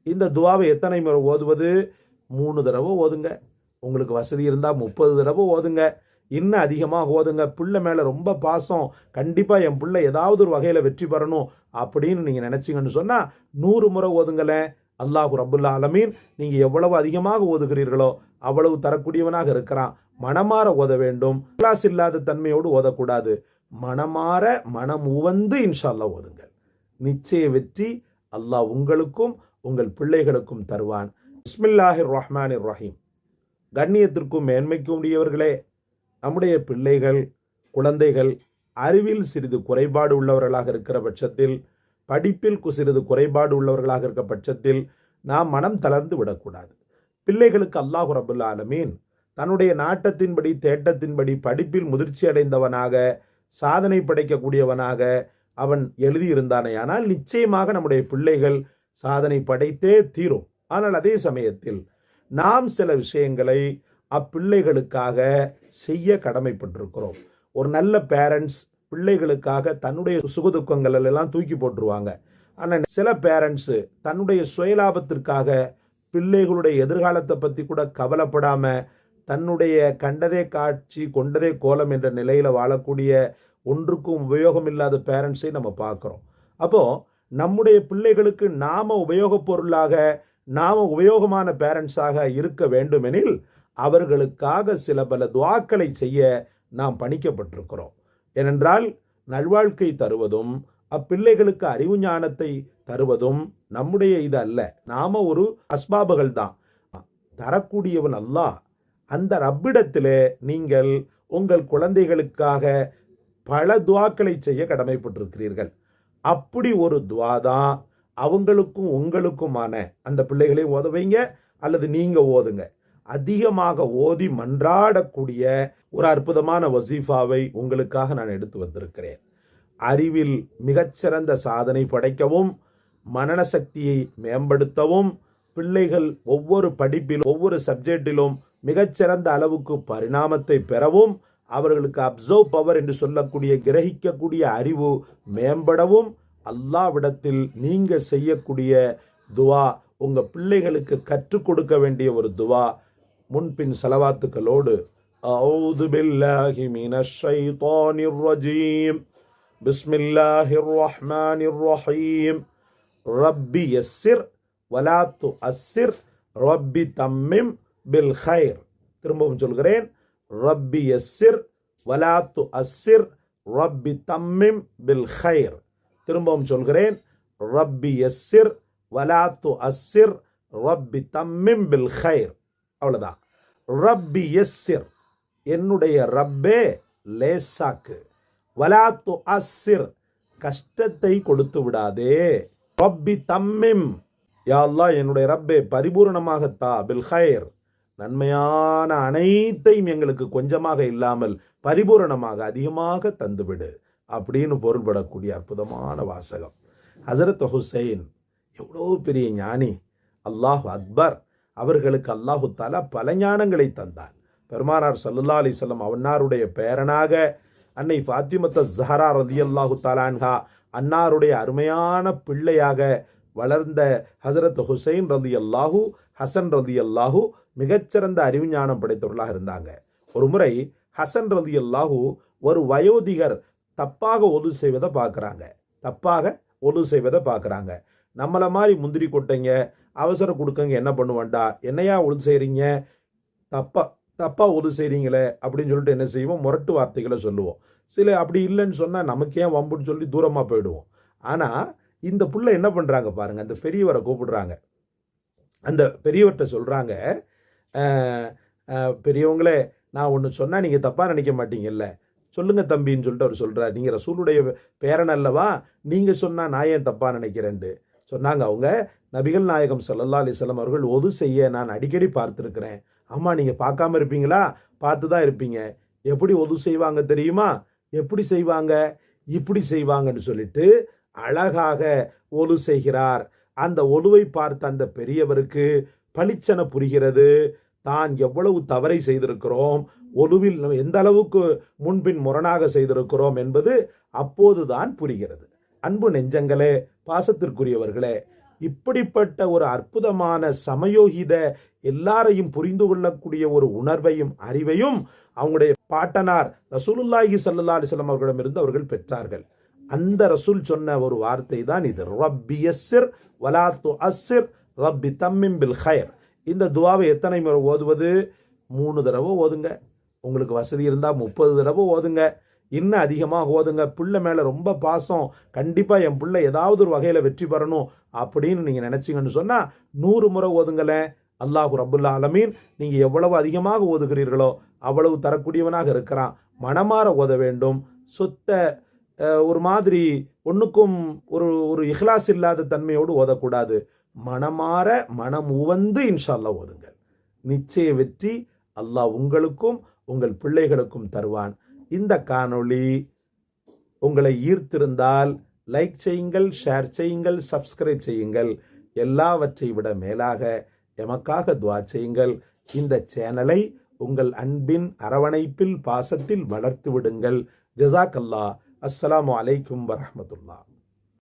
இந்த துவாவை எத்தனை முறை ஓதுவது? 3 தடவை ஓதுங்க. உங்களுக்கு வசதி இருந்தால் 30 தடவை ஓதுங்க. இன்னும் அதிகமாக ஓதுங்க. பிள்ளை மேலே ரொம்ப பாசம், கண்டிப்பாக என் பிள்ளை ஏதாவது ஒரு வகையில் வெற்றி பெறணும் அப்படின்னு நீங்கள் நினச்சிங்கன்னு சொன்னால் 100 முறை ஓதுங்களேன். அல்லாஹு ரப்புல் ஆலமீன் நீங்கள் எவ்வளவு அதிகமாக ஓதுகிறீர்களோ அவ்வளவு தரக்கூடியவனாக இருக்கிறான். மனமாற ஓத வேண்டும். கிளாஸ் இல்லாத தன்மையோடு ஓதக்கூடாது. மனமாற மனம் உவந்து இன்ஷா அல்லாஹ் ஓதுங்கள். நிச்சய வெற்றி அல்லாஹ் உங்களுக்கும் உங்கள் பிள்ளைகளுக்கும் தருவான். பிஸ்மில்லாஹிர் ரஹ்மானிர் ரஹீம். கண்ணியத்திற்கும் மேன்மைக்கும் உரியவர்களே, நம்முடைய பிள்ளைகள், குழந்தைகள் அறிவில் சிறிது குறைபாடு உள்ளவர்களாக இருக்கிற பட்சத்தில், படிப்பில் சிறிது குறைபாடு உள்ளவர்களாக இருக்கிற பட்சத்தில் நாம் மனம் தளர்ந்து விடக்கூடாது. பிள்ளைகளுக்கு அல்லாஹு ரப்புல் ஆலமீன் தன்னுடைய நாட்டத்தின்படி தேட்டத்தின்படி படிப்பில் முதிர்ச்சி அடைந்தவனாக, சாதனை படைக்கக்கூடியவனாக அவன் எழுதியிருந்தானே, ஆனால் நிச்சயமாக நம்முடைய பிள்ளைகள் சாதனை படைத்தே தீரும். ஆனால் அதே சமயத்தில் நாம் சில விஷயங்களை அப்பிள்ளைகளுக்காக செய்ய கடமைப்பட்டிருக்கிறோம். ஒரு நல்ல பேரண்ட்ஸ் பிள்ளைகளுக்காக தன்னுடைய சுகதுக்கங்கள் எல்லாம் தூக்கி போட்டுருவாங்க. ஆனால் சில பேரண்ட்ஸு தன்னுடைய சுயலாபத்திற்காக பிள்ளைகளுடைய எதிர்காலத்தை பற்றி கூட கவலைப்படாம தன்னுடைய கண்டதே காட்சி கொண்டதே கோலம் என்ற நிலையில் வாழக்கூடிய ஒன்றுக்கும் உபயோகம் இல்லாத பேரண்ட்ஸை நம்ம பார்க்குறோம். அப்போது நம்முடைய பிள்ளைகளுக்கு நாம உபயோகப் பொருளாக, நாம உபயோகமான பேரண்ட்ஸாக இருக்க வேண்டுமெனில் அவர்களுக்காக சில பல துஆக்களை செய்ய நாம் பணிக்கப்பட்டிருக்கிறோம். ஏனென்றால் நல்வாழ்க்கை தருவதும் அப்பிள்ளைகளுக்கு அறிவு ஞானத்தை தருவதும் நம்முடைய இது அல்ல. நாம ஒரு அஸ்பாபுகள் தான். தரக்கூடியவன் அல்லாஹ். அந்த ரப்பிடத்திலே நீங்கள் உங்கள் குழந்தைகளுக்காக பல துஆக்களை செய்ய கடமைப்பட்டிருக்கிறீர்கள். அப்படி ஒரு துஆ தான் அவங்களுக்கும் உங்களுக்குமான. அந்த பிள்ளைகளை ஓத வைங்க அல்லது நீங்க ஓதுங்க. அதிகமாக ஓதி மன்றாடக்கூடிய ஒரு அற்புதமான வசீஃபாவை உங்களுக்காக நான் எடுத்து வந்திருக்கிறேன். அறிவில் மிகச்சிறந்த சாதனை படைக்கவும், மனன சக்தியை மேம்படுத்தவும், பிள்ளைகள் ஒவ்வொரு படிப்பிலும் ஒவ்வொரு சப்ஜெக்டிலும் மிகச்சிறந்த அளவுக்கு பரிணாமத்தை பெறவும், அவர்களுக்கு அப்சர்வ் பவர் என்று சொல்லக்கூடிய கிரகிக்கக்கூடிய அறிவு மேம்படவும் அல்லாஹ்விடத்தில் நீங்க செய்யக்கூடிய துவா, உங்க பிள்ளைகளுக்கு கற்றுக் கொடுக்க வேண்டிய ஒரு துவா. முன்பின் ஸலவாத்துக்களோடு அஊது பில்லாஹி மினஷ் ஷைத்தானிர் ரஜீம். பிஸ்மில்லாஹிர் ரஹ்மானிர் ரஹீம். ரப்பி யஸ்ஸிர் வலா துஅஸ்ஸிர் ரப்பி தம்மிம் பில் கைர். திரும்பவும் சொல்கிறேன். ரப்பி யஸ்ஸிர் வலா துஅஸ்ஸிர் ரப்பி தம்மிம் பில் கைர். திரும்பவும் சொல்கிறேன். ரப்பி யஸ்ஸிர் வலா துஅஸ்ஸிர் ரப்பி தம்மிம் பில் கைர். அவ்வளவுதான். ரப்பி யஸ்ஸிர், என்னுடைய ரப்பே லேசாக்கு. வலா துஅஸ்ஸிர், கஷ்டத்தை கொடுத்து விடாதே. ரப்பி தம்மிம், யா அல்லாஹ் என்னுடைய ரப்பே பரிபூர்ணமாகத்தா. பில் கைர், நன்மையான அனைத்தையும் எங்களுக்கு கொஞ்சமாக இல்லாமல் பரிபூரணமாக அதிகமாக தந்துவிடு அப்படின்னு பொருள்படக்கூடிய அற்புதமான வாசகம். ஹசரத் ஹுசைன் எவ்வளோ பெரிய ஞானி, அல்லாஹ் அக்பர். அவர்களுக்கு அல்லாஹு தஆலா பல ஞானங்களை தந்தான். பெருமானார் ஸல்லல்லாஹு அலைஹி வஸல்லம் அவனாருடைய பேரனாக அன்னை ஃபாத்திமத்து ஸஹரா ரலியல்லாஹு தஆலா அன்ஹா அன்னாருடைய அருமையான பிள்ளையாக வளர்ந்த ஹசரத் ஹுசைன் ரலியல்லாஹு, ஹசன் ரலியல்லாஹு மிகச்சிறந்த அறிவுஞானம் படைத்தவர்களாக இருந்தாங்க. ஒரு முறை ஹசன் ரலியல்லாஹு ஒரு வயோதிகர் தப்பாக ஒது செய்வதை பார்க்குறாங்க. நம்மளை மாதிரி முந்திரி கொட்டைங்க, அவசரம் கொடுக்கங்க என்ன பண்ணுவான்டா, என்னையா ஒது செய்கிறீங்க, தப்பா ஒது செய்கிறீங்களே அப்படின்னு சொல்லிட்டு என்ன செய்வோம், முரட்டு வார்த்தைகளை சொல்லுவோம். சில அப்படி இல்லைன்னு சொன்னால் நமக்கு ஏன் வம்புன்னு சொல்லி தூரமாக போயிடுவோம். ஆனால் இந்த புள்ள என்ன பண்ணுறாங்க பாருங்கள். அந்த பெரியவரை கூப்பிடுறாங்க. அந்த பெரியவர்கிட்ட சொல்கிறாங்க, பெரியவங்களே நான் ஒன்று சொன்னால் நீங்கள் தப்பாக நினைக்க மாட்டீங்கல்ல, சொல்லுங்க தம்பின்னு சொல்லிட்டு அவர் சொல்கிறார். நீங்கள் ரசூலுடைய பேரன் அல்லவா, நீங்கள் சொன்னால் நான் ஏன் தப்பாக நினைக்கிறேன்ட்டு சொன்னாங்க. அவங்க நபிகள் நாயகம் ஸல்லல்லாஹு அலைஹி வஸல்லம் அவர்கள் ஒது செய்ய நான் அடிக்கடி பார்த்துருக்கிறேன். ஆமாம், நீங்கள் பார்க்காம இருப்பீங்களா? பார்த்து தான் இருப்பீங்க. எப்படி ஒது செய்வாங்க தெரியுமா? எப்படி செய்வாங்க? இப்படி செய்வாங்கன்னு சொல்லிட்டு அழகாக ஒது செய்கிறார். அந்த ஒலுவை பார்த்த அந்த பெரியவருக்கு பளிச்சென புரிகிறது, தான் எவ்வளவு தவறை செய்திருக்கிறோம், ஒலுவில் எந்த அளவுக்கு முன்பின் முரணாக செய்திருக்கிறோம் என்பது அப்போதுதான் புரிகிறது. அன்பு நெஞ்சங்களே, பாசத்திற்குரியவர்களே, இப்படிப்பட்ட ஒரு அற்புதமான சமயோகித எல்லாரையும் புரிந்து கொள்ளக்கூடிய ஒரு உணர்வையும் அறிவையும் அவங்களுடைய பாட்டனார் ரசூலுல்லாஹி ஸல்லல்லாஹு அலைஹி வஸல்லம் அவர்களிடமிருந்து அவர்கள் பெற்றார்கள். அந்த ரசூல் சொன்ன ஒரு வார்த்தை தான் இது. ரப்பி யஸ்ஸிர் வலா துஅஸ்ஸிர் ரப்பி தம்மிம் பில் கைர். இந்த துவாவை எத்தனை முறை ஓதுவது? 3 தடவை ஓதுங்க. உங்களுக்கு வசதி இருந்தால் 30 தடவை ஓதுங்க. இன்னும் அதிகமாக ஓதுங்க. பிள்ளை மேலே ரொம்ப பாசம், கண்டிப்பாக என் பிள்ளை ஏதாவது ஒரு வகையில் வெற்றி பெறணும் அப்படின்னு நீங்கள் நினச்சிங்கன்னு சொன்னால் 100 முறை ஓதுங்களேன். அல்லாஹு ரப்புல் ஆலமீன் நீங்கள் எவ்வளவு அதிகமாக ஓதுகிறீர்களோ அவ்வளவு தரக்கூடியவனாக இருக்கிறான். மனமாற ஓத வேண்டும். ஒரு மாதிரி ஒன்றுக்கும் ஒரு இஹ்லாஸ் இல்லாத தன்மையோடு ஓதக்கூடாது. மனமாற மனம் உவந்து இன்ஷா அல்லாஹ் ஓதுங்கள். நிச்சய வெற்றி அல்லாஹ் உங்களுக்கும் உங்கள் பிள்ளைகளுக்கும் தருவான். இந்த காணொளி உங்களை ஈர்த்திருந்தால் லைக் செய்யுங்கள், ஷேர் செய்யுங்கள், சப்ஸ்கிரைப் செய்யுங்கள். எல்லாவற்றை விட மேலாக எமக்காக துஆ செய்யுங்கள். இந்த சேனலை உங்கள் அன்பின் அரவணைப்பில் பாசத்தில் வளர்த்து விடுங்கள். ஜஸாக்கல்லாஹ். அஸ்ஸலாமு அலைக்கும் வரஹ்மத்துல்லாஹ்.